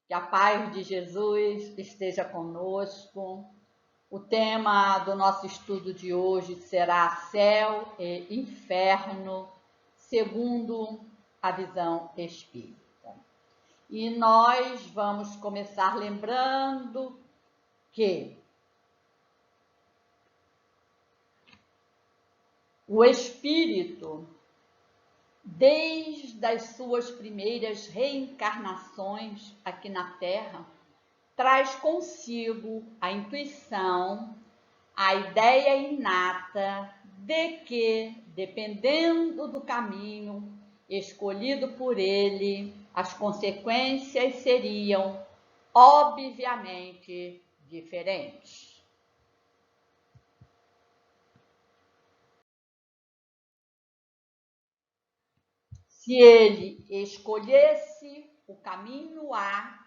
Que a paz de Jesus esteja conosco. O tema do nosso estudo de hoje será céu e inferno, segundo a visão espírita. E nós vamos começar lembrando que o espírito, desde as suas primeiras reencarnações aqui na Terra, traz consigo a intuição, a ideia inata de que, dependendo do caminho escolhido por ele, as consequências seriam, obviamente, diferentes. Se ele escolhesse o caminho A,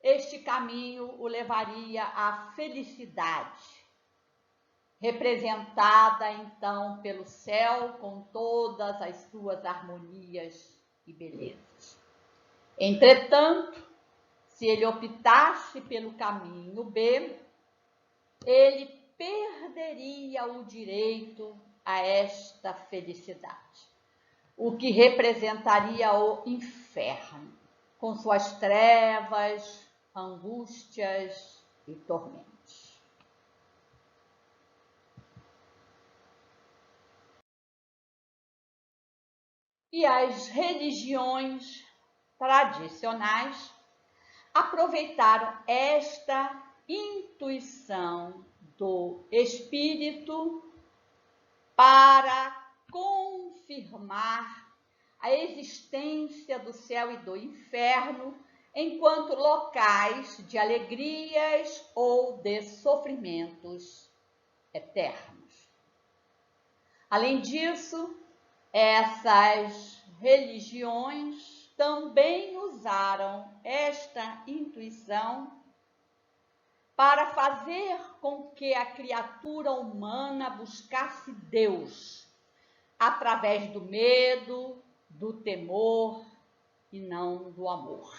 este caminho o levaria à felicidade, representada então pelo céu com todas as suas harmonias e belezas. Entretanto, se ele optasse pelo caminho B, ele perderia o direito a esta felicidade, o que representaria o inferno, com suas trevas, angústias e tormentos. E as religiões tradicionais aproveitaram esta intuição do espírito para confirmar a existência do céu e do inferno enquanto locais de alegrias ou de sofrimentos eternos. Além disso, essas religiões também usaram esta intuição para fazer com que a criatura humana buscasse Deus através do medo, do temor e não do amor.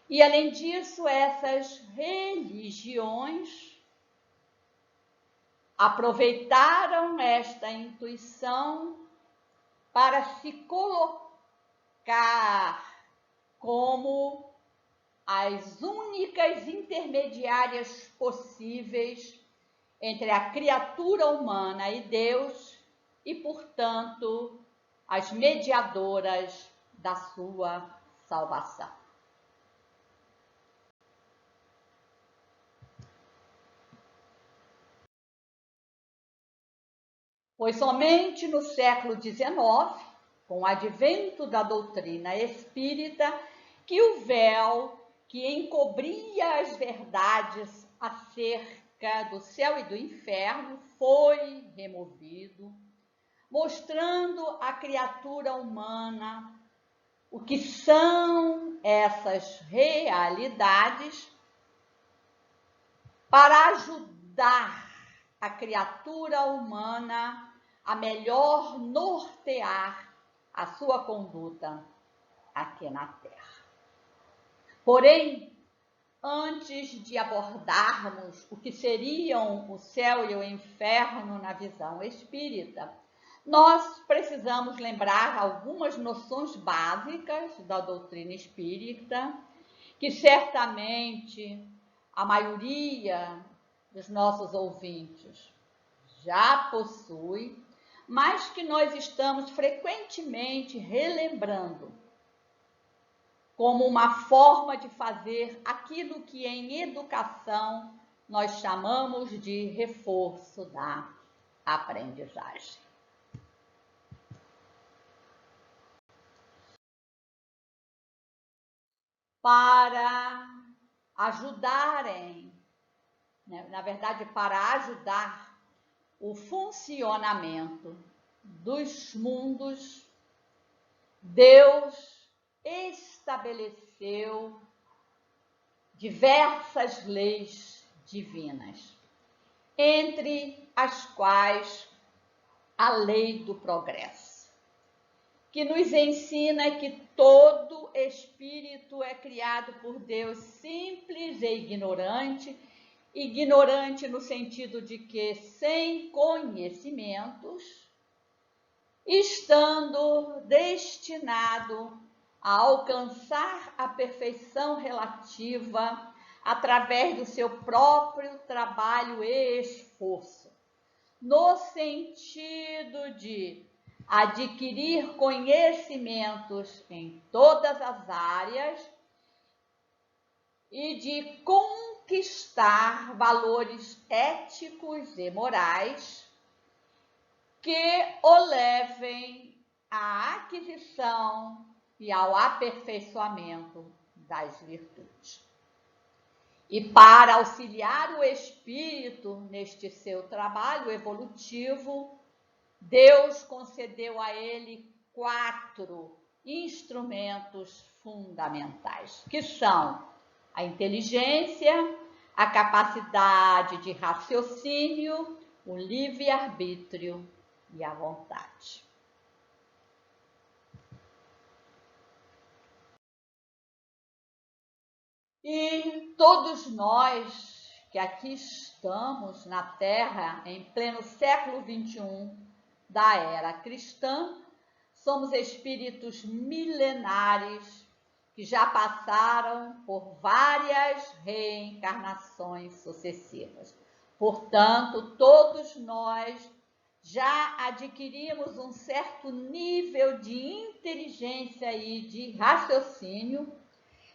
E além disso, essas religiões aproveitaram esta intuição para se colocar como as únicas intermediárias possíveis entre a criatura humana e Deus e, portanto, as mediadoras da sua salvação. Foi somente no século XIX, com o advento da doutrina espírita, que o véu que encobria as verdades acerca do céu e do inferno foi removido, mostrando à criatura humana o que são essas realidades para ajudar a criatura humana a melhor nortear a sua conduta aqui na Terra. Porém, antes de abordarmos o que seriam o céu e o inferno na visão espírita, nós precisamos lembrar algumas noções básicas da doutrina espírita, que certamente a maioria dos nossos ouvintes já possui, mas que nós estamos frequentemente relembrando como uma forma de fazer aquilo que em educação nós chamamos de reforço da aprendizagem. Para ajudarem, na verdade, para ajudar o funcionamento dos mundos, Deus estabeleceu diversas leis divinas, entre as quais a lei do progresso. que nos ensina que todo espírito é criado por Deus simples e ignorante. Ignorante no sentido de que sem conhecimentos, estando destinado a alcançar a perfeição relativa através do seu próprio trabalho e esforço, no sentido de adquirir conhecimentos em todas as áreas e de conquistar valores éticos e morais que o levem à aquisição e ao aperfeiçoamento das virtudes. E para auxiliar o espírito neste seu trabalho evolutivo, Deus concedeu a ele 4 instrumentos fundamentais, que são a inteligência, a capacidade de raciocínio, o livre-arbítrio e a vontade. E todos nós que aqui estamos na Terra, em pleno século XXI da era cristã, somos espíritos milenares que já passaram por várias reencarnações sucessivas. Portanto, todos nós já adquirimos um certo nível de inteligência e de raciocínio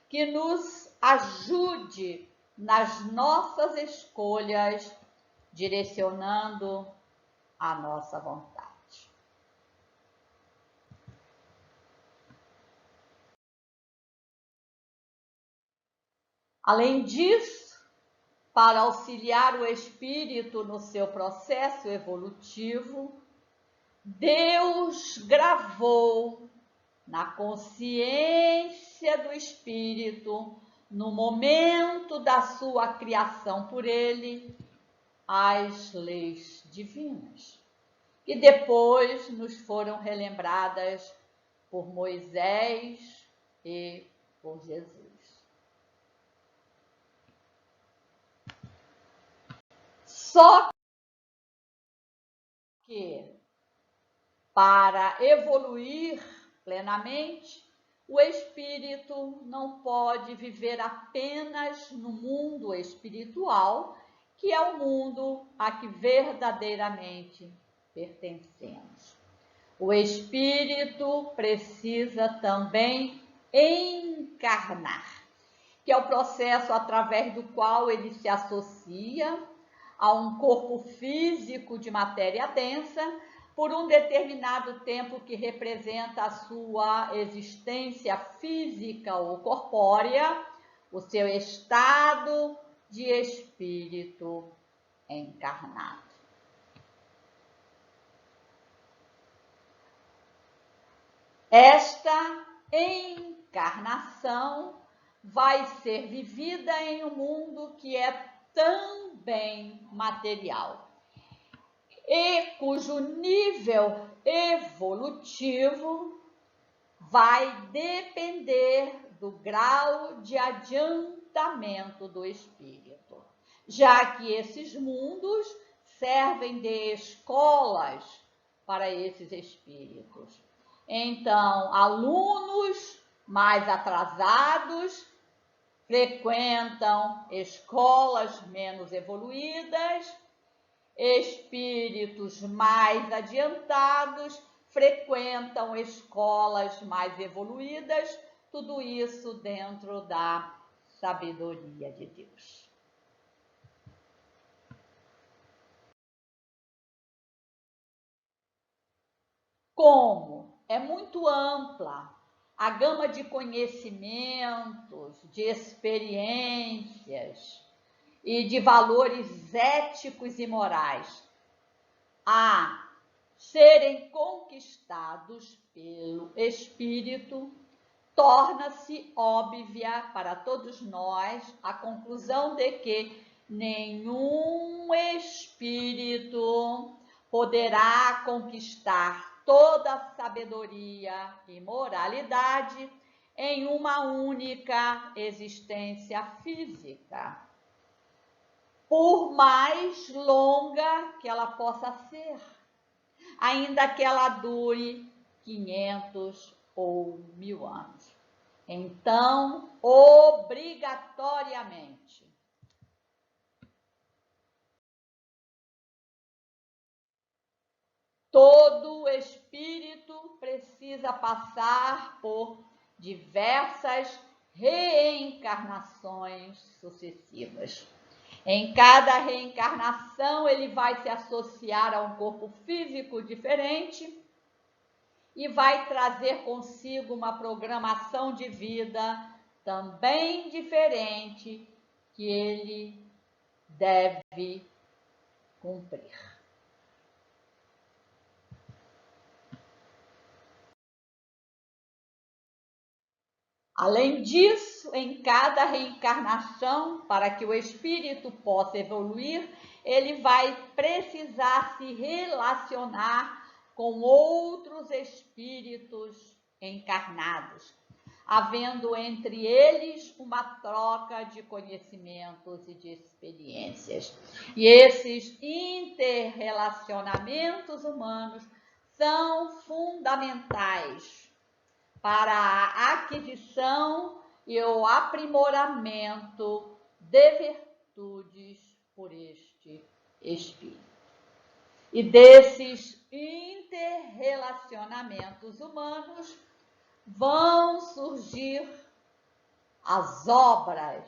que nos ajude nas nossas escolhas, direcionando a nossa vontade. Além disso, para auxiliar o espírito no seu processo evolutivo, Deus gravou na consciência do espírito, no momento da sua criação por ele, as leis divinas, que depois nos foram relembradas por Moisés e por Jesus. Só que, para evoluir plenamente, o espírito não pode viver apenas no mundo espiritual, que é o mundo a que verdadeiramente pertencemos. O espírito precisa também encarnar, que é o processo através do qual ele se associa a um corpo físico de matéria densa por um determinado tempo que representa a sua existência física ou corpórea, o seu estado de espírito encarnado. Esta encarnação vai ser vivida em um mundo que é também material e cujo nível evolutivo vai depender do grau de adiantamento do espírito, já que esses mundos servem de escolas para esses espíritos. Então, alunos mais atrasados frequentam escolas menos evoluídas, espíritos mais adiantados frequentam escolas mais evoluídas, tudo isso dentro da sabedoria de Deus. Como é muito ampla a gama de conhecimentos, de experiências e de valores éticos e morais a serem conquistados pelo espírito, torna-se óbvia para todos nós a conclusão de que nenhum espírito poderá conquistar toda sabedoria e moralidade em uma única existência física, por mais longa que ela possa ser, ainda que ela dure 500 ou 1000 anos. Então, obrigatoriamente, todo espírito precisa passar por diversas reencarnações sucessivas. Em cada reencarnação, ele vai se associar a um corpo físico diferente e vai trazer consigo uma programação de vida também diferente que ele deve cumprir. Além disso, em cada reencarnação, para que o espírito possa evoluir, ele vai precisar se relacionar com outros espíritos encarnados, havendo entre eles uma troca de conhecimentos e de experiências. E esses interrelacionamentos humanos são fundamentais para a aquisição e o aprimoramento de virtudes por este espírito. E desses interrelacionamentos humanos vão surgir as obras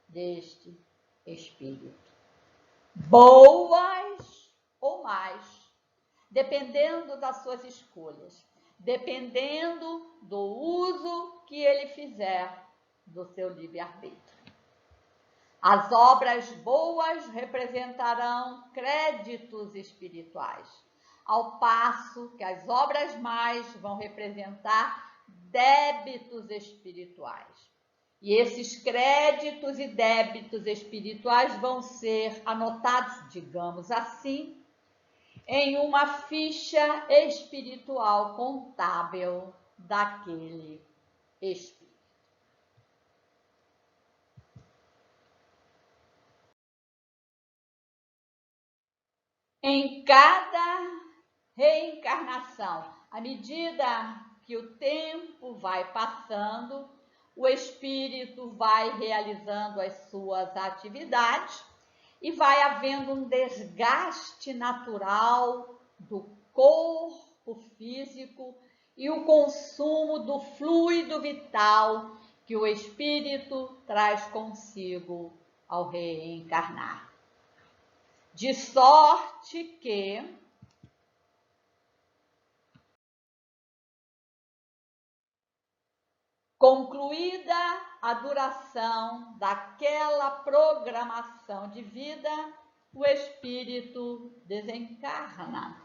deste espírito, boas ou más, dependendo das suas escolhas, dependendo do uso que ele fizer do seu livre-arbítrio. As obras boas representarão créditos espirituais, ao passo que as obras más vão representar débitos espirituais. E esses créditos e débitos espirituais vão ser anotados, digamos assim, em uma ficha espiritual contábil daquele espírito. Em cada reencarnação, à medida que o tempo vai passando, o espírito vai realizando as suas atividades e vai havendo um desgaste natural do corpo físico e o consumo do fluido vital que o espírito traz consigo ao reencarnar. De sorte que concluída a duração daquela programação de vida, o espírito desencarna,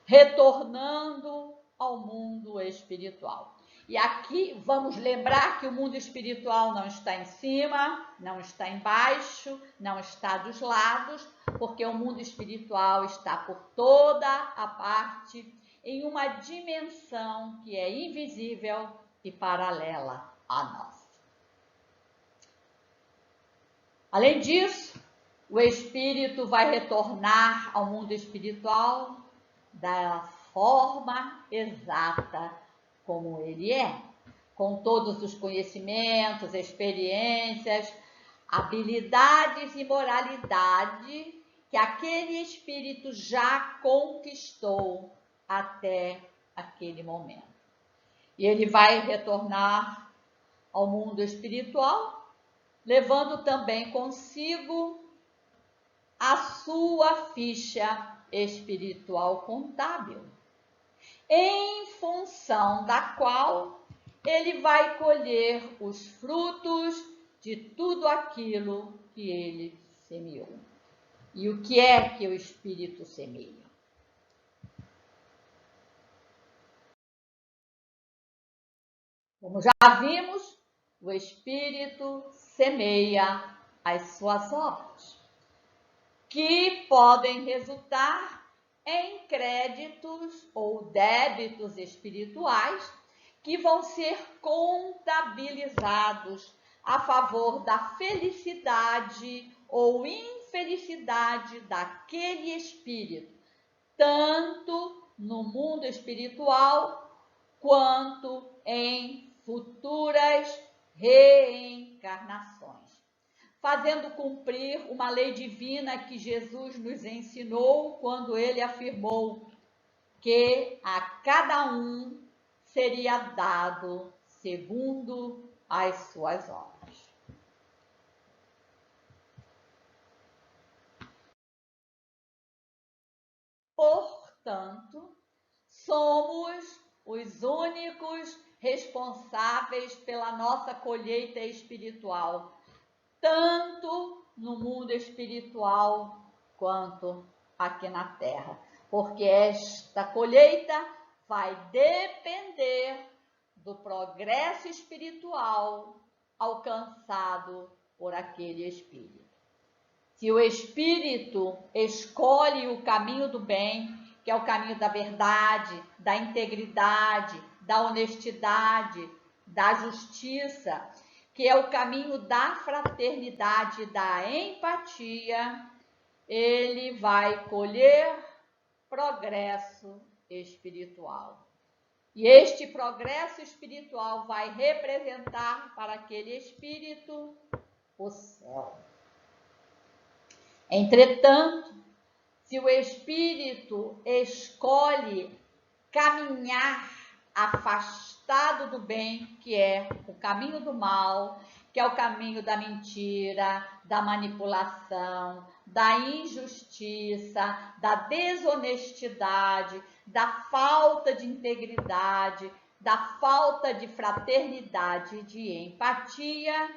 retornando ao mundo espiritual. E aqui vamos lembrar que o mundo espiritual não está em cima, não está embaixo, não está dos lados, porque o mundo espiritual está por toda a parte, em uma dimensão que é invisível e paralela a nós. Além disso, o espírito vai retornar ao mundo espiritual da forma exata como ele é, com todos os conhecimentos, experiências, habilidades e moralidade que aquele espírito já conquistou até aquele momento. E ele vai retornar ao mundo espiritual, levando também consigo a sua ficha espiritual contábil, em função da qual ele vai colher os frutos de tudo aquilo que ele semeou. E o que é que o espírito semeia? Como já vimos, o espírito semeia as suas obras, que podem resultar em créditos ou débitos espirituais que vão ser contabilizados a favor da felicidade ou infelicidade daquele espírito, tanto no mundo espiritual quanto em futuras reencarnações, fazendo cumprir uma lei divina que Jesus nos ensinou quando ele afirmou que a cada um seria dado segundo as suas obras. Portanto, somos os únicos responsáveis pela nossa colheita espiritual, tanto no mundo espiritual quanto aqui na Terra, porque esta colheita vai depender do progresso espiritual alcançado por aquele espírito. Se o espírito escolhe o caminho do bem, que é o caminho da verdade, da integridade, da honestidade, da justiça, que é o caminho da fraternidade, da empatia, ele vai colher progresso espiritual. E este progresso espiritual vai representar para aquele espírito o céu. Entretanto, se o espírito escolhe caminhar afastado do bem, que é o caminho do mal, que é o caminho da mentira, da manipulação, da injustiça, da desonestidade, da falta de integridade, da falta de fraternidade, de empatia,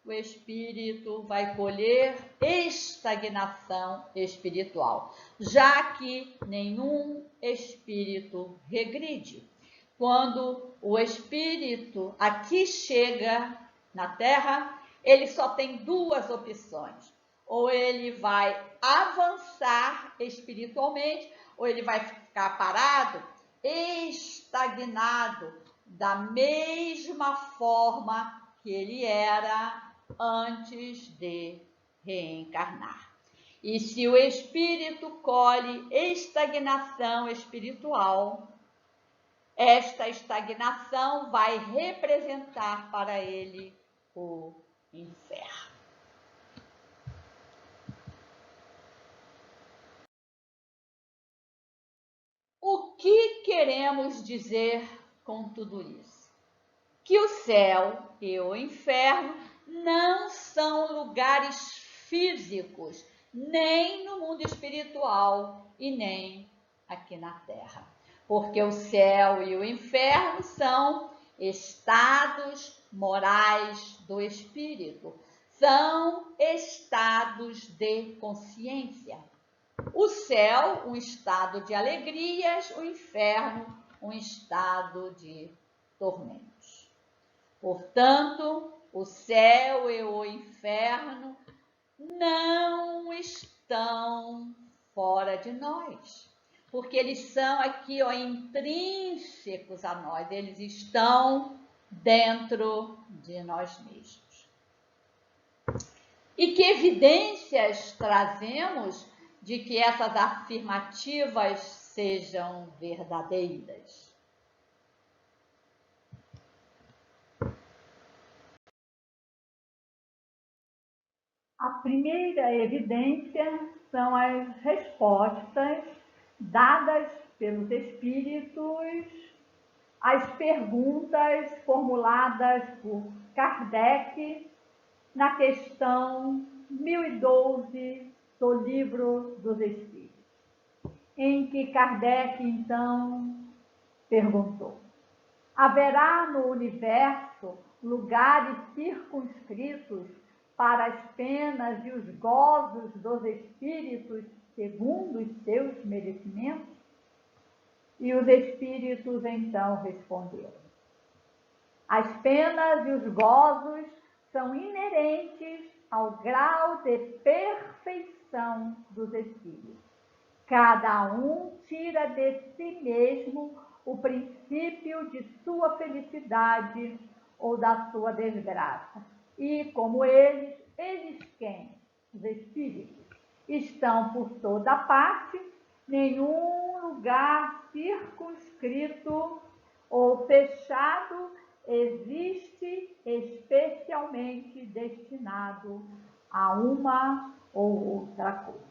o espírito vai colher estagnação espiritual, já que nenhum espírito regride. Quando o espírito aqui chega na Terra, ele só tem duas opções: ou ele vai avançar espiritualmente, ou ele vai ficar parado, estagnado, da mesma forma que ele era antes de reencarnar. E se o espírito colhe estagnação espiritual, esta estagnação vai representar para ele o inferno. O que queremos dizer com tudo isso? Que o céu e o inferno não são lugares físicos, nem no mundo espiritual e nem aqui na Terra. Porque o céu e o inferno são estados morais do espírito, são estados de consciência. O céu, um estado de alegrias, o inferno, um estado de tormentos. Portanto, o céu e o inferno não estão fora de nós, porque eles são aqui, intrínsecos a nós, eles estão dentro de nós mesmos. E que evidências trazemos de que essas afirmativas sejam verdadeiras? A primeira evidência são as respostas dadas pelos espíritos às perguntas formuladas por Kardec na questão 1012 do Livro dos Espíritos, em que Kardec, então, perguntou: haverá no universo lugares circunscritos para as penas e os gozos dos espíritos segundo os seus merecimentos? E os espíritos então responderam: as penas e os gozos são inerentes ao grau de perfeição dos espíritos. Cada um tira de si mesmo o princípio de sua felicidade ou da sua desgraça. E como eles quem? Os espíritos, estão por toda parte, nenhum lugar circunscrito ou fechado existe especialmente destinado a uma ou outra coisa.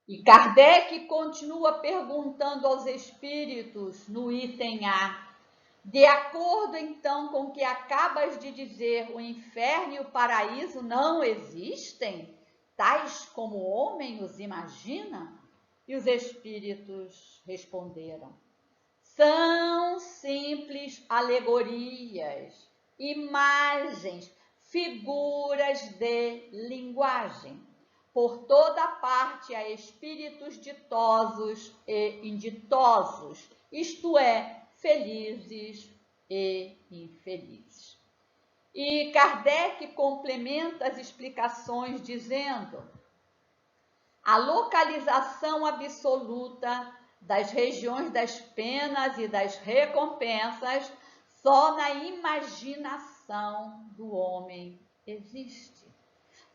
E Kardec continua perguntando aos espíritos no item A: de acordo então com o que acabas de dizer, o inferno e o paraíso não existem, tais como o homem os imagina? E os espíritos responderam: são simples alegorias, imagens, figuras de linguagem. Por toda parte há espíritos ditosos e inditosos, isto é, felizes e infelizes. E Kardec complementa as explicações dizendo: a localização absoluta das regiões das penas e das recompensas só na imaginação do homem existe.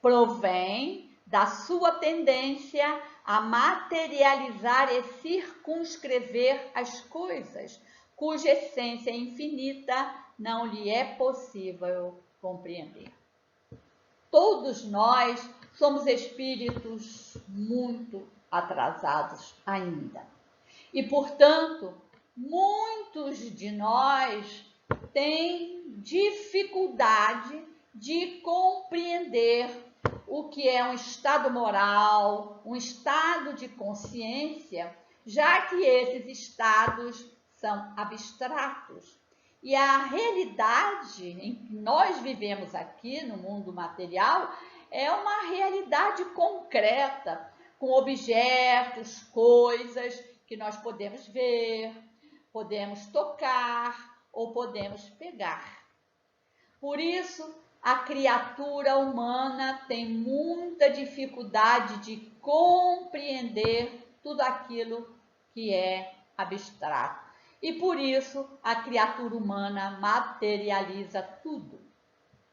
Provém da sua tendência a materializar e circunscrever as coisas, cuja essência infinita não lhe é possível compreender. Todos nós somos espíritos muito atrasados ainda. E, portanto, muitos de nós têm dificuldade de compreender o que é um estado moral, um estado de consciência, já que esses estados são abstratos. E a realidade em que nós vivemos aqui no mundo material é uma realidade concreta, com objetos, coisas que nós podemos ver, podemos tocar ou podemos pegar. Por isso, a criatura humana tem muita dificuldade de compreender tudo aquilo que é abstrato. E por isso a criatura humana materializa tudo.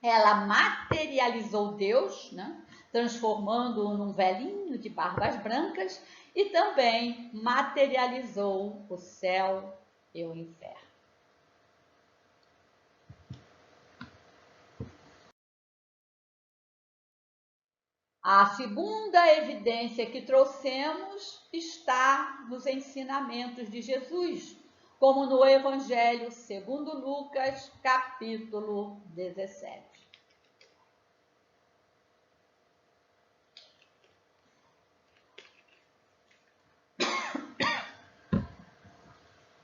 Ela materializou Deus, né? Transformando-o num velhinho de barbas brancas, e também materializou o céu e o inferno. A segunda evidência que trouxemos está nos ensinamentos de Jesus, como no Evangelho segundo Lucas, capítulo 17.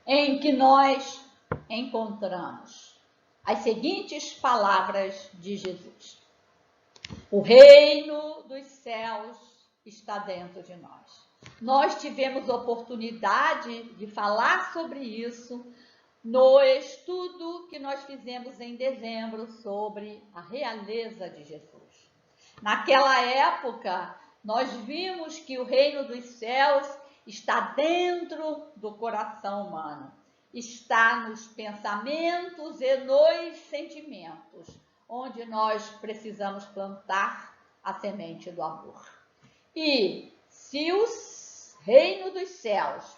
Em que nós encontramos as seguintes palavras de Jesus: o reino dos céus está dentro de nós. Nós tivemos oportunidade de falar sobre isso no estudo que nós fizemos em dezembro sobre a realeza de Jesus. Naquela época, nós vimos que o reino dos céus está dentro do coração humano, está nos pensamentos e nos sentimentos, onde nós precisamos plantar a semente do amor. E se o reino dos céus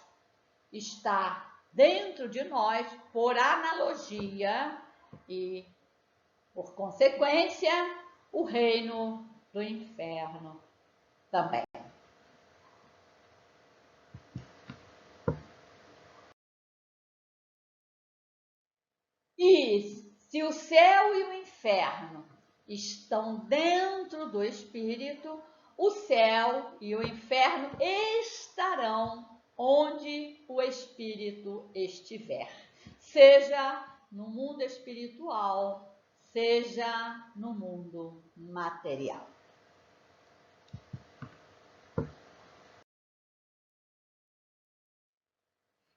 está dentro de nós, por analogia e por consequência, o reino do inferno também. E se o céu e o inferno estão dentro do espírito, o céu e o inferno estarão onde o espírito estiver, seja no mundo espiritual, seja no mundo material.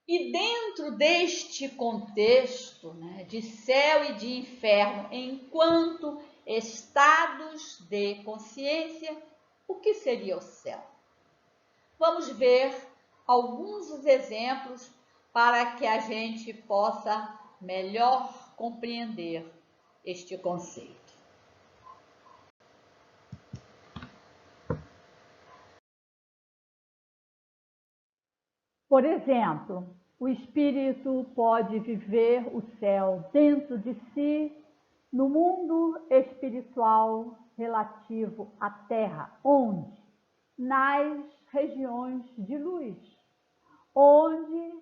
E dentro deste contexto, né, de céu e de inferno, enquanto estados de consciência, o que seria o céu? Vamos ver alguns dos exemplos para que a gente possa melhor compreender este conceito. Por exemplo, o espírito pode viver o céu dentro de si, no mundo espiritual relativo à Terra, onde? Nas regiões de luz, onde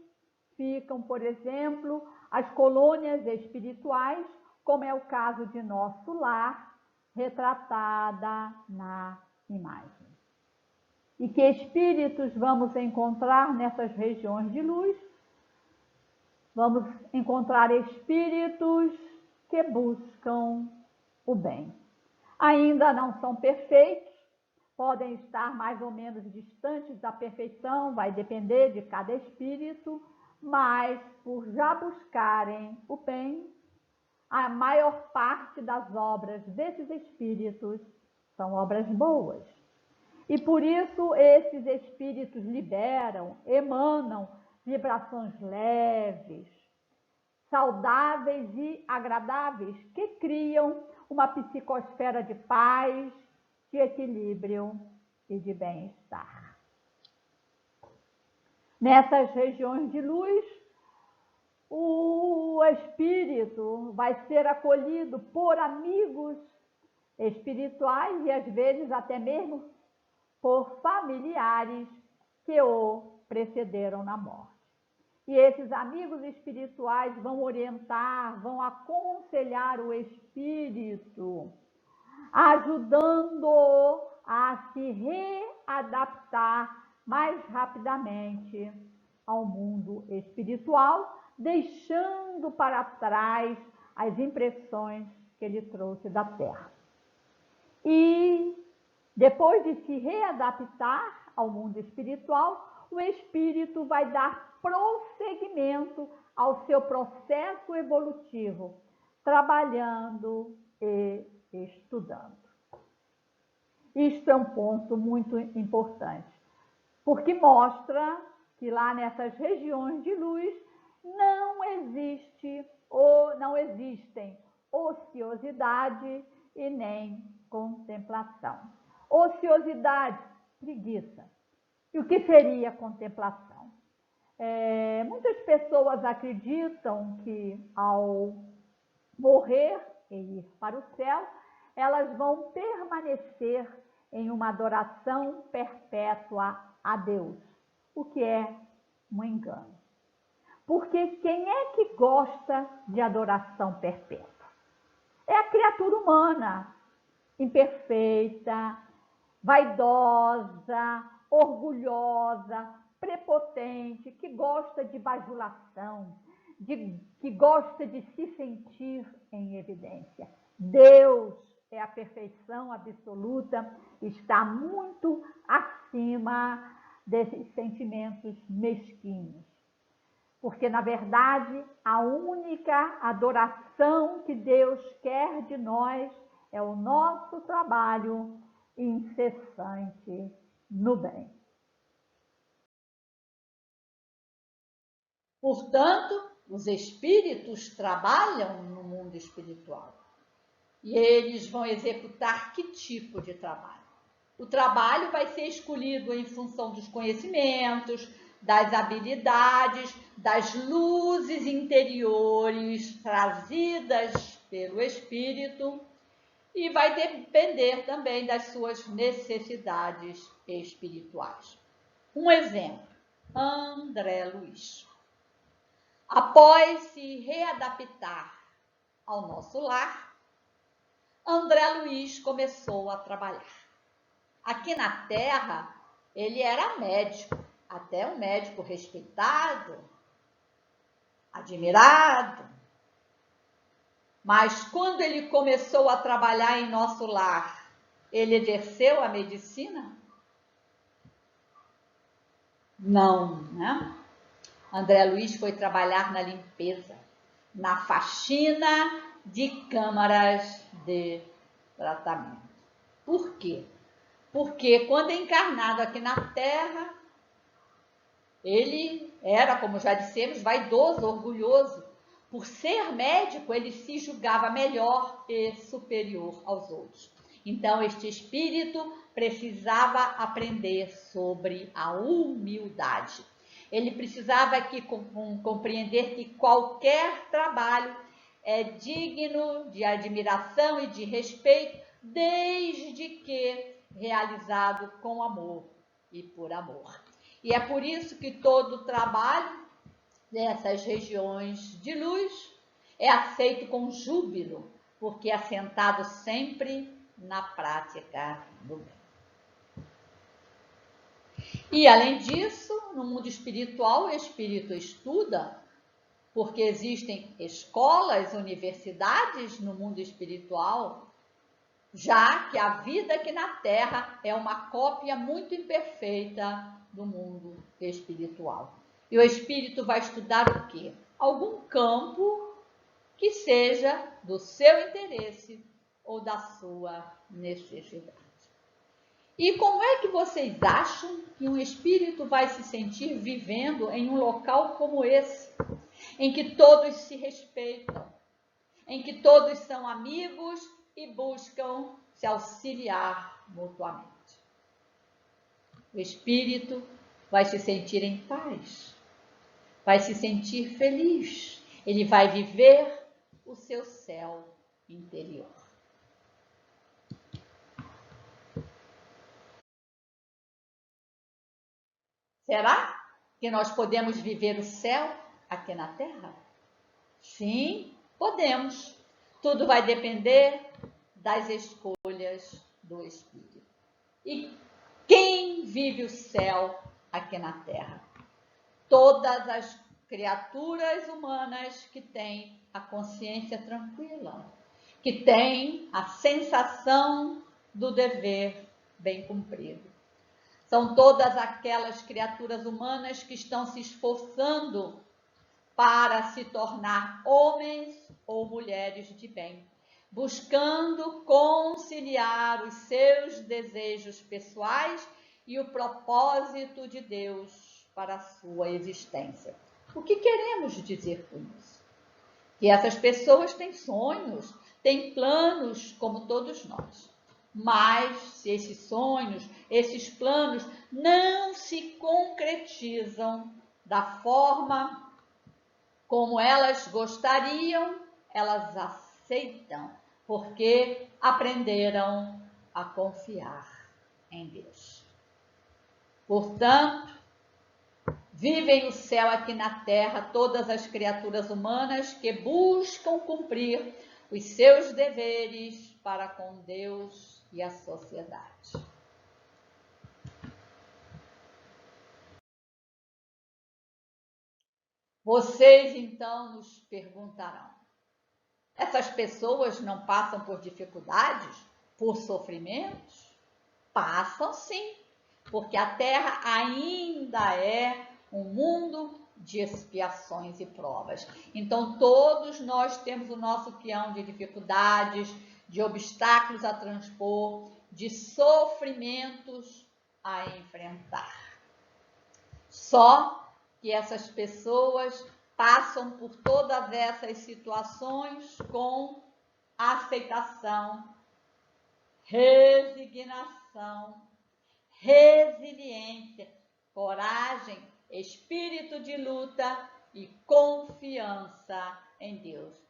ficam, por exemplo, as colônias espirituais, como é o caso de nosso lar, retratada na imagem. E que espíritos vamos encontrar nessas regiões de luz? Vamos encontrar espíritos que buscam o bem. Ainda não são perfeitos, podem estar mais ou menos distantes da perfeição, vai depender de cada espírito, mas por já buscarem o bem, a maior parte das obras desses espíritos são obras boas. E por isso esses espíritos liberam, emanam vibrações leves, saudáveis e agradáveis, que criam uma psicosfera de paz, de equilíbrio e de bem-estar. Nessas regiões de luz, o espírito vai ser acolhido por amigos espirituais e às vezes até mesmo por familiares que o precederam na morte. E esses amigos espirituais vão orientar, vão aconselhar o espírito, ajudando-o a se readaptar mais rapidamente ao mundo espiritual, deixando para trás as impressões que ele trouxe da Terra. E depois de se readaptar ao mundo espiritual, o espírito vai dar prosseguimento ao seu processo evolutivo, trabalhando e estudando. Isto é um ponto muito importante, porque mostra que lá nessas regiões de luz não existem ociosidade e nem contemplação. Ociosidade, preguiça. E o que seria contemplação? Muitas pessoas acreditam que ao morrer e ir para o céu, elas vão permanecer em uma adoração perpétua a Deus, o que é um engano. Porque quem é que gosta de adoração perpétua? É a criatura humana, imperfeita, vaidosa, orgulhosa, prepotente, que gosta de bajulação, que gosta de se sentir em evidência. Deus é a perfeição absoluta, está muito acima desses sentimentos mesquinhos. Porque, na verdade, a única adoração que Deus quer de nós é o nosso trabalho incessante no bem. Portanto, os espíritos trabalham no mundo espiritual. E eles vão executar que tipo de trabalho? O trabalho vai ser escolhido em função dos conhecimentos, das habilidades, das luzes interiores trazidas pelo espírito e vai depender também das suas necessidades espirituais. Um exemplo, André Luiz. Após se readaptar ao nosso lar, André Luiz começou a trabalhar. Aqui na Terra, ele era médico, até um médico respeitado, admirado. Mas quando ele começou a trabalhar em nosso lar, ele exerceu a medicina? Não, né? André Luiz foi trabalhar na limpeza, na faxina de câmaras de tratamento. Por quê? Porque quando encarnado aqui na Terra, ele era, como já dissemos, vaidoso, orgulhoso. Por ser médico, ele se julgava melhor e superior aos outros. Então, este espírito precisava aprender sobre a humildade. Ele precisava compreender que qualquer trabalho é digno de admiração e de respeito, desde que realizado com amor e por amor. E é por isso que todo trabalho dessas regiões de luz é aceito com júbilo, porque é assentado sempre na prática do bem. E, além disso, no mundo espiritual, o espírito estuda, porque existem escolas, universidades no mundo espiritual, já que a vida aqui na Terra é uma cópia muito imperfeita do mundo espiritual. E o espírito vai estudar o quê? Algum campo que seja do seu interesse ou da sua necessidade. E como é que vocês acham que um espírito vai se sentir vivendo em um local como esse, em que todos se respeitam, em que todos são amigos e buscam se auxiliar mutuamente? O espírito vai se sentir em paz, vai se sentir feliz, ele vai viver o seu céu interior. Será que nós podemos viver o céu aqui na Terra? Sim, podemos. Tudo vai depender das escolhas do espírito. E quem vive o céu aqui na Terra? Todas as criaturas humanas que têm a consciência tranquila, que têm a sensação do dever bem cumprido. São todas aquelas criaturas humanas que estão se esforçando para se tornar homens ou mulheres de bem, buscando conciliar os seus desejos pessoais e o propósito de Deus para a sua existência. O que queremos dizer com isso? Que essas pessoas têm sonhos, têm planos como todos nós. Mas se esses sonhos, esses planos não se concretizam da forma como elas gostariam, elas aceitam, porque aprenderam a confiar em Deus. Portanto, vivem o céu aqui na Terra todas as criaturas humanas que buscam cumprir os seus deveres para com Deus e a sociedade. Vocês então nos perguntarão: essas pessoas não passam por dificuldades, por sofrimentos? Passam sim, porque a Terra ainda é um mundo de expiações e provas. Então todos nós temos o nosso quião de dificuldades, de obstáculos a transpor, de sofrimentos a enfrentar. Só que essas pessoas passam por todas essas situações com aceitação, resignação, resiliência, coragem, espírito de luta e confiança em Deus.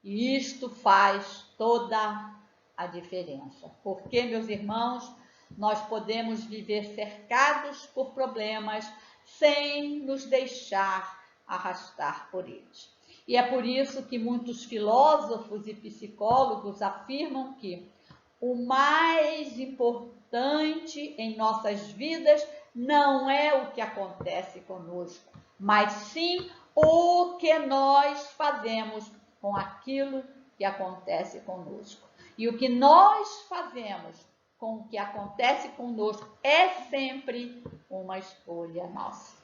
E isto faz toda a diferença. Porque, meus irmãos, nós podemos viver cercados por problemas sem nos deixar arrastar por eles. E é por isso que muitos filósofos e psicólogos afirmam que o mais importante em nossas vidas não é o que acontece conosco, mas sim o que nós fazemos com aquilo que acontece conosco. E o que nós fazemos com o que acontece conosco é sempre uma escolha nossa.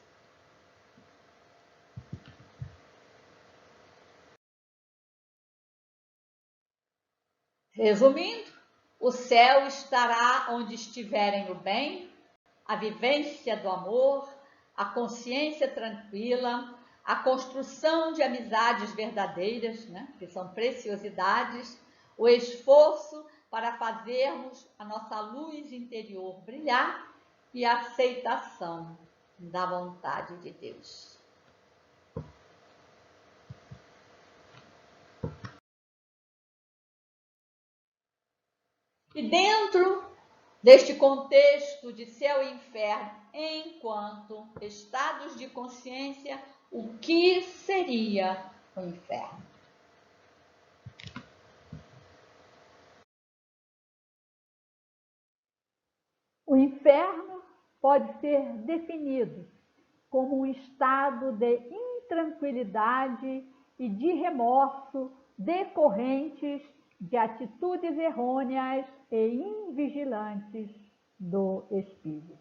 Resumindo, O céu estará onde estiverem o bem, a vivência do amor, a consciência tranquila, a construção de amizades verdadeiras, né, que são preciosidades, o esforço para fazermos a nossa luz interior brilhar e a aceitação da vontade de Deus. E dentro deste contexto de céu e inferno, enquanto estados de consciência, o que seria o inferno? O inferno pode ser definido como um estado de intranquilidade e de remorso decorrentes de atitudes errôneas e invigilantes do espírito.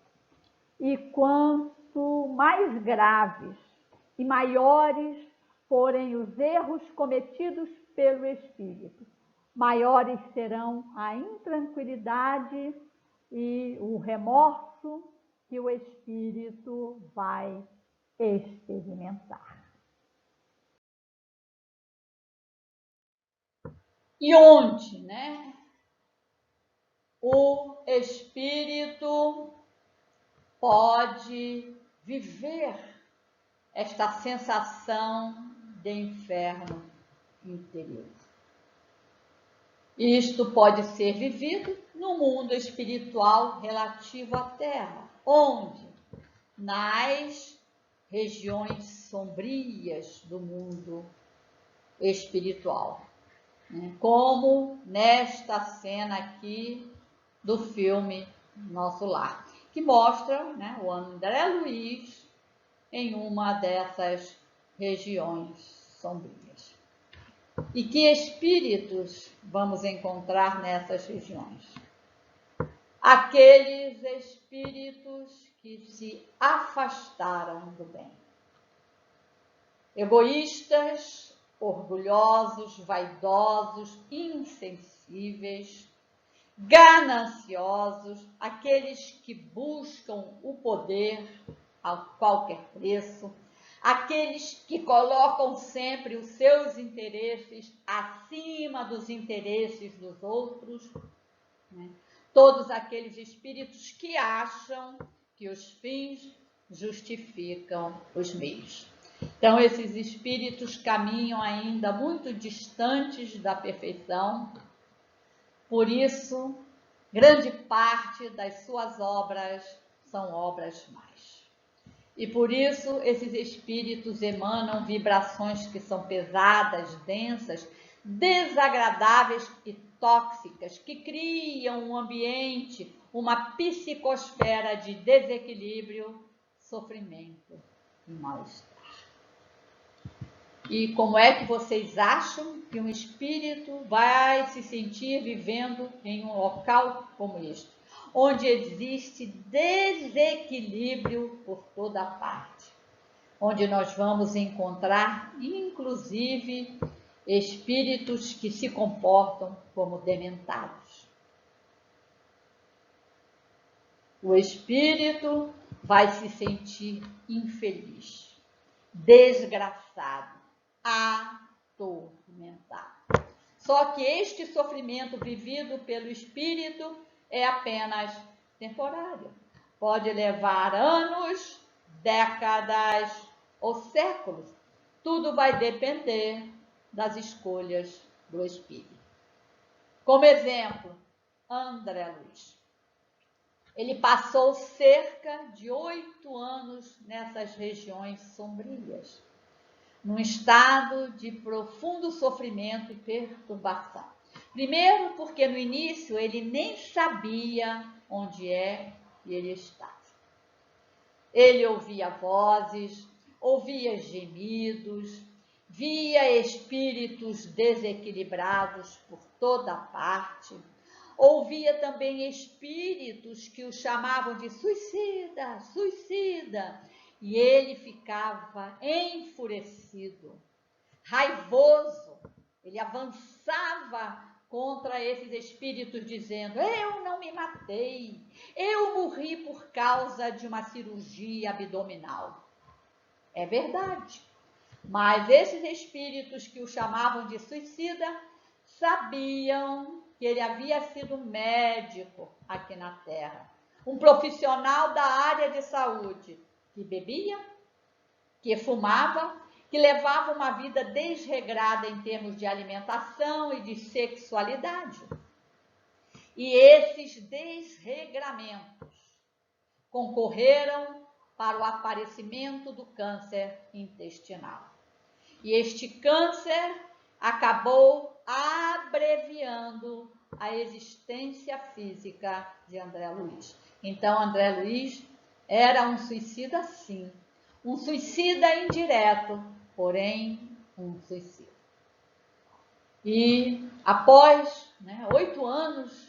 E quanto mais graves e maiores forem os erros cometidos pelo espírito, maiores serão a intranquilidade e o remorso que o espírito vai experimentar. E onde, né, o espírito pode viver esta sensação de inferno interior? Isto pode ser vivido no mundo espiritual relativo à Terra, onde? Nas regiões sombrias do mundo espiritual, como nesta cena aqui do filme Nosso Lar, que mostra, né, o André Luiz em uma dessas regiões sombrias. E que espíritos vamos encontrar nessas regiões? Aqueles espíritos que se afastaram do bem. Egoístas, orgulhosos, vaidosos, insensíveis, gananciosos, aqueles que buscam o poder a qualquer preço, aqueles que colocam sempre os seus interesses acima dos interesses dos outros, né? Todos aqueles espíritos que acham que os fins justificam os meios. Então, esses espíritos caminham ainda muito distantes da perfeição, por isso, grande parte das suas obras são obras más. E por isso, esses espíritos emanam vibrações que são pesadas, densas, desagradáveis e tóxicas, que criam um ambiente, uma psicosfera de desequilíbrio, sofrimento e mal-estar. E como é que vocês acham que um espírito vai se sentir vivendo em um local como este, onde existe desequilíbrio por toda parte, onde nós vamos encontrar, inclusive, espíritos que se comportam como dementados? O espírito vai se sentir infeliz, desgraçado, atormentado. Só que este sofrimento vivido pelo espírito é apenas temporário. Pode levar anos, décadas ou séculos. Tudo vai depender das escolhas do espírito. Como exemplo, André Luiz. Ele passou cerca de 8 anos nessas regiões sombrias, num estado de profundo sofrimento e perturbação. Primeiro, porque no início ele nem sabia onde é que ele estava. Ele ouvia vozes, ouvia gemidos, via espíritos desequilibrados por toda parte, ouvia também espíritos que o chamavam de suicida, suicida, e ele ficava enfurecido, raivoso. Ele avançava contra esses espíritos dizendo: eu não me matei, eu morri por causa de uma cirurgia abdominal. É verdade, mas esses espíritos que o chamavam de suicida sabiam que ele havia sido médico aqui na Terra, um profissional da área de saúde que bebia, que fumava, que levava uma vida desregrada em termos de alimentação e de sexualidade. E esses desregramentos concorreram para o aparecimento do câncer intestinal. E este câncer acabou abreviando a existência física de André Luiz. Então, André Luiz era um suicida, sim. Um suicida indireto, porém um suicida. E após 8 anos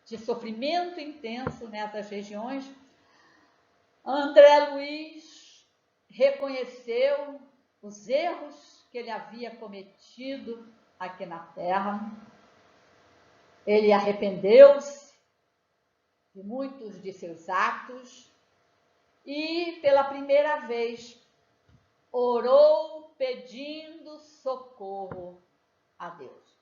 de sofrimento intenso nessas regiões, André Luiz reconheceu os erros que ele havia cometido aqui na Terra. Ele arrependeu-se de muitos de seus atos e, pela primeira vez, orou pedindo socorro a Deus.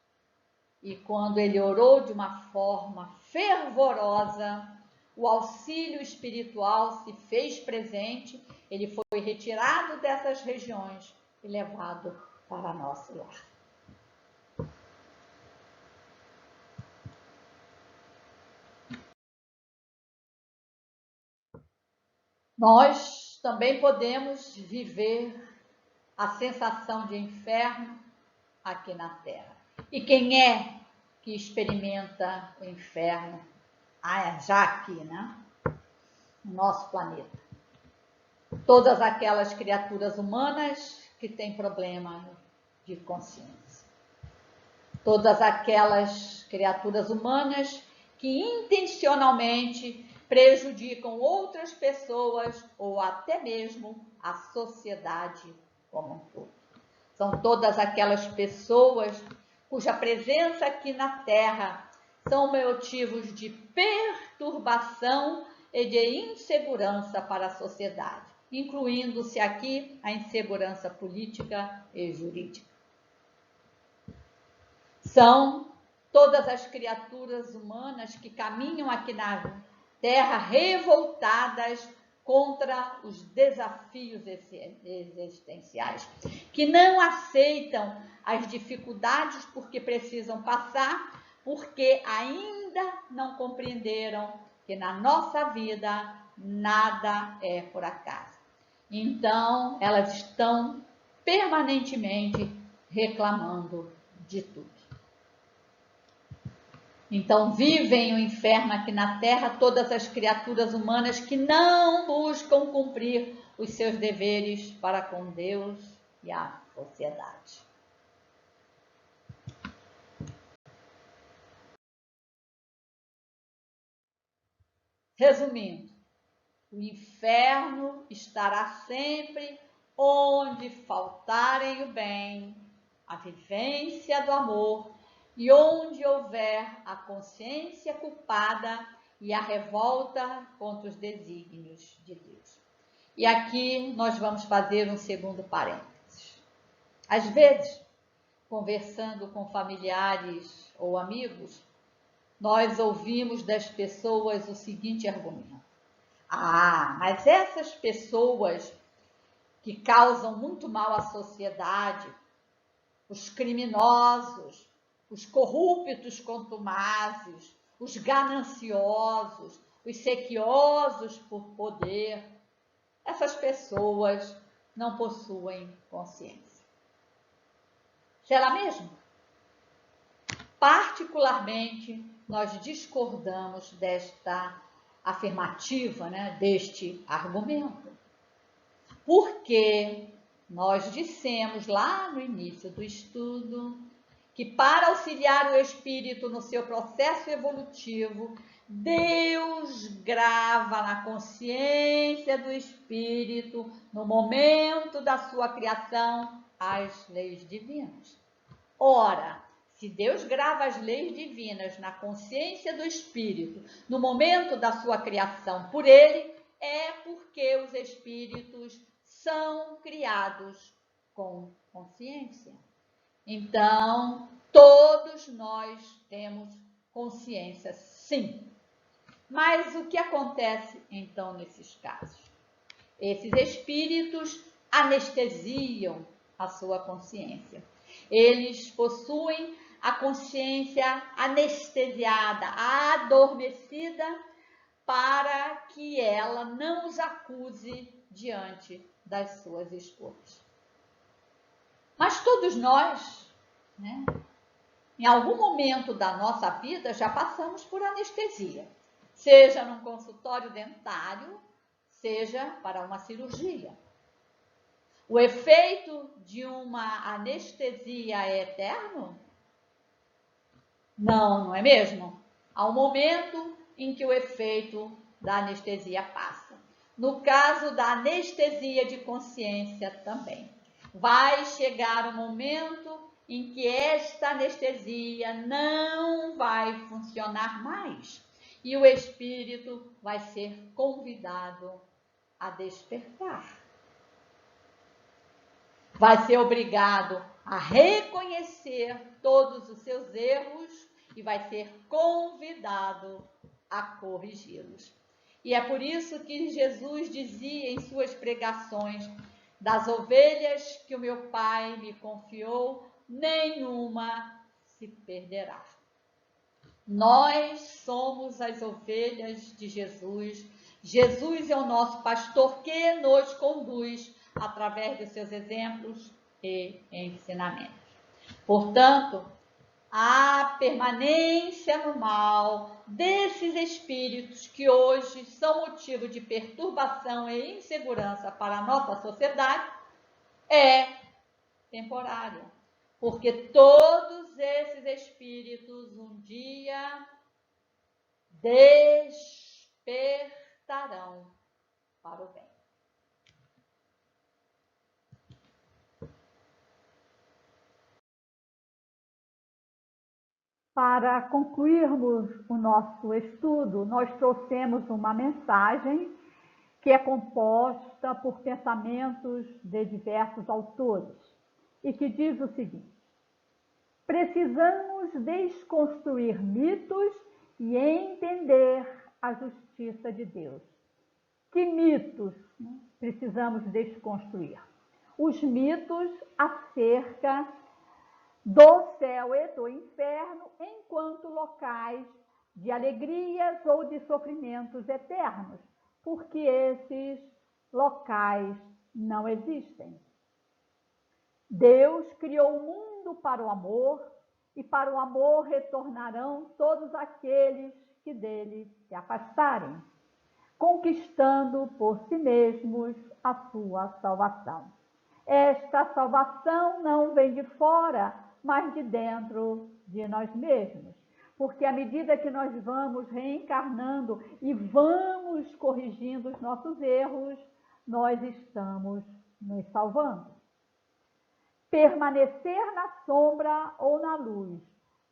E quando ele orou de uma forma fervorosa, o auxílio espiritual se fez presente, ele foi retirado dessas regiões e levado para nosso lar. Nós também podemos viver a sensação de inferno aqui na Terra. E quem é que experimenta o inferno já aqui, no nosso planeta? Todas aquelas criaturas humanas que têm problema de consciência. Todas aquelas criaturas humanas que intencionalmente prejudicam outras pessoas ou até mesmo a sociedade como um todo. São todas aquelas pessoas cuja presença aqui na Terra são motivos de perturbação e de insegurança para a sociedade, incluindo-se aqui a insegurança política e jurídica. São todas as criaturas humanas que caminham aqui na Terra revoltadas contra os desafios existenciais, que não aceitam as dificuldades porque precisam passar, porque ainda não compreenderam que na nossa vida nada é por acaso. Então, elas estão permanentemente reclamando de tudo. Então, vivem o inferno aqui na Terra todas as criaturas humanas que não buscam cumprir os seus deveres para com Deus e a sociedade. Resumindo, o inferno estará sempre onde faltarem o bem, a vivência do amor, e onde houver a consciência culpada e a revolta contra os desígnios de Deus. E aqui nós vamos fazer um segundo parênteses. Às vezes, conversando com familiares ou amigos, nós ouvimos das pessoas o seguinte argumento: mas essas pessoas que causam muito mal à sociedade, os criminosos, os corruptos contumazes, os gananciosos, os sequiosos por poder, essas pessoas não possuem consciência. Será mesmo? Particularmente, nós discordamos desta afirmativa, deste argumento, porque nós dissemos lá no início do estudo que para auxiliar o espírito no seu processo evolutivo, Deus grava na consciência do espírito, no momento da sua criação, as leis divinas. Ora, Se Deus grava as leis divinas na consciência do espírito, no momento da sua criação por ele, é porque os espíritos são criados com consciência. Então, todos nós temos consciência, sim. Mas o que acontece, então, nesses casos? Esses espíritos anestesiam a sua consciência. Eles possuem a consciência anestesiada, adormecida, para que ela não os acuse diante das suas escolhas. Mas todos nós, né, em algum momento da nossa vida, já passamos por anestesia, seja num consultório dentário, seja para uma cirurgia. O efeito de uma anestesia é eterno? Não, não é mesmo? Há um momento em que o efeito da anestesia passa. No caso da anestesia de consciência também. Vai chegar um momento em que esta anestesia não vai funcionar mais e o espírito vai ser convidado a despertar. Vai ser obrigado a reconhecer todos os seus erros e vai ser convidado a corrigi-los. E é por isso que Jesus dizia em suas pregações: das ovelhas que o meu Pai me confiou, nenhuma se perderá. Nós somos as ovelhas de Jesus. Jesus é o nosso pastor que nos conduz através dos seus exemplos e ensinamentos. Portanto, a permanência no mal desses espíritos que hoje são motivo de perturbação e insegurança para a nossa sociedade é temporária, porque todos esses espíritos um dia despertarão para o bem. Para concluirmos o nosso estudo, nós trouxemos uma mensagem que é composta por pensamentos de diversos autores e que diz o seguinte: precisamos desconstruir mitos e entender a justiça de Deus. Que mitos precisamos desconstruir? Os mitos acerca do céu e do inferno enquanto locais de alegrias ou de sofrimentos eternos, porque esses locais não existem. Deus criou o mundo para o amor, e para o amor retornarão todos aqueles que dele se afastarem, conquistando por si mesmos a sua salvação. Esta salvação não vem de fora, mas de dentro de nós mesmos. Porque à medida que nós vamos reencarnando e vamos corrigindo os nossos erros, nós estamos nos salvando. Permanecer na sombra ou na luz,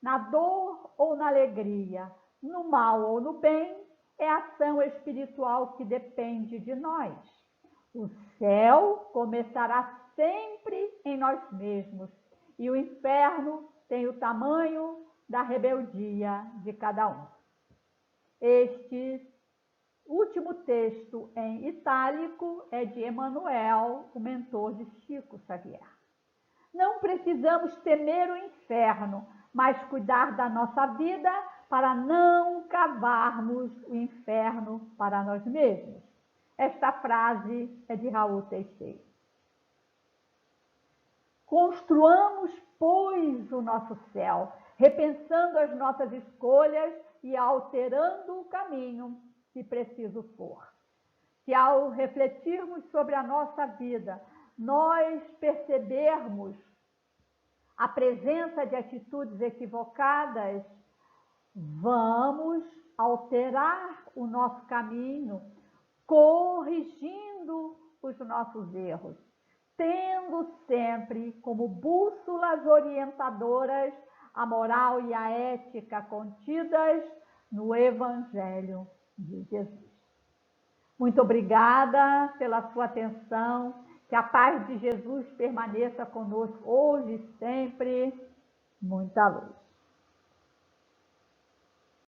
na dor ou na alegria, no mal ou no bem, é ação espiritual que depende de nós. O céu começará sempre em nós mesmos e o inferno tem o tamanho da rebeldia de cada um. Este último texto em itálico é de Emmanuel, o mentor de Chico Xavier. Não precisamos temer o inferno, mas cuidar da nossa vida para não cavarmos o inferno para nós mesmos. Esta frase é de Raul Teixeira. Construamos, pois, o nosso céu, repensando as nossas escolhas e alterando o caminho, se preciso for. Se ao refletirmos sobre a nossa vida, nós percebermos a presença de atitudes equivocadas, vamos alterar o nosso caminho, corrigindo os nossos erros, tendo sempre como bússolas orientadoras a moral e a ética contidas no Evangelho de Jesus. Muito obrigada pela sua atenção. Que a paz de Jesus permaneça conosco hoje e sempre. Muita luz.